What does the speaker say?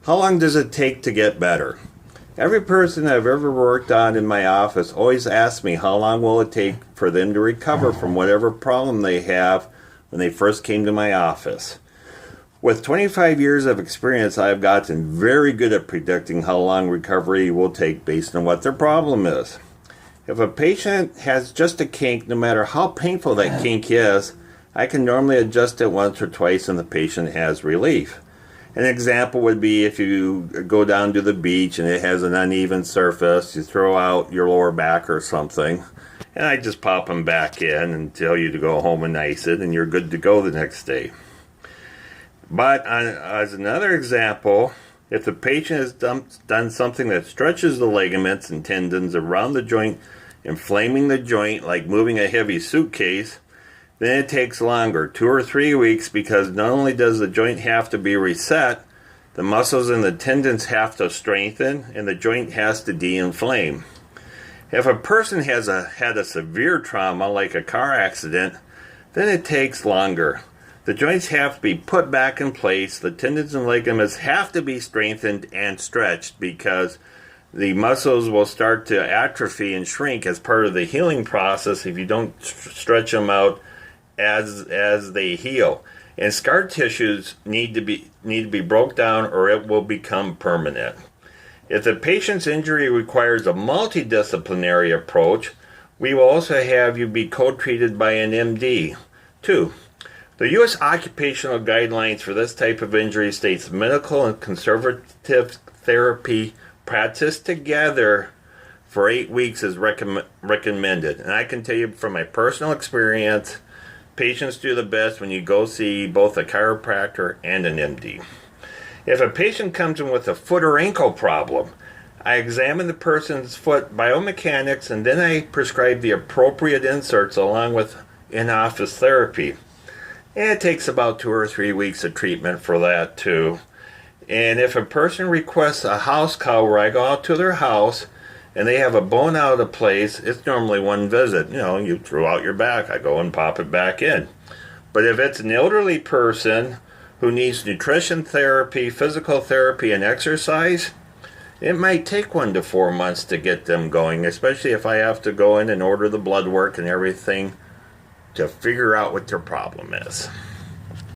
How long does it take to get better? Every person I've ever worked on in my office always asks me how long will it take for them to recover from whatever problem they have when they first came to my office. With 25 years of experience, I've gotten very good at predicting how long recovery will take based on what their problem is. If a patient has just a kink, no matter how painful that kink is, I can normally adjust it once or twice and the patient has relief. An example would be if you go down to the beach and it has an uneven surface, you throw out your lower back or something, and I just pop them back in and tell you to go home and ice it, and you're good to go the next day. But as another example, if the patient has done something that stretches the ligaments and tendons around the joint, inflaming the joint like moving a heavy suitcase, then it takes longer, 2 or 3 weeks, because not only does the joint have to be reset, the muscles and the tendons have to strengthen, and the joint has to de-inflame. If a person has had a severe trauma, like a car accident, then it takes longer. The joints have to be put back in place, the tendons and ligaments have to be strengthened and stretched, because the muscles will start to atrophy and shrink as part of the healing process if you don't stretch them out as they heal. And scar tissues need to be broke down, or it will become permanent. If the patient's injury requires a multidisciplinary approach, we will also have you be co-treated by an MD. 2. The U.S. occupational guidelines for this type of injury states medical and conservative therapy practiced together for 8 weeks is recommended. And I can tell you from my personal experience, patients do the best when you go see both a chiropractor and an MD. If a patient comes in with a foot or ankle problem, I examine the person's foot biomechanics, and then I prescribe the appropriate inserts along with in-office therapy. And it takes about 2 or 3 weeks of treatment for that too. And if a person requests a house call where I go out to their house and they have a bone out of place, it's normally one visit. You throw out your back, I go and pop it back in. But if it's an elderly person who needs nutrition therapy, physical therapy, and exercise, it might take 1 to 4 months to get them going, especially if I have to go in and order the blood work and everything to figure out what their problem is.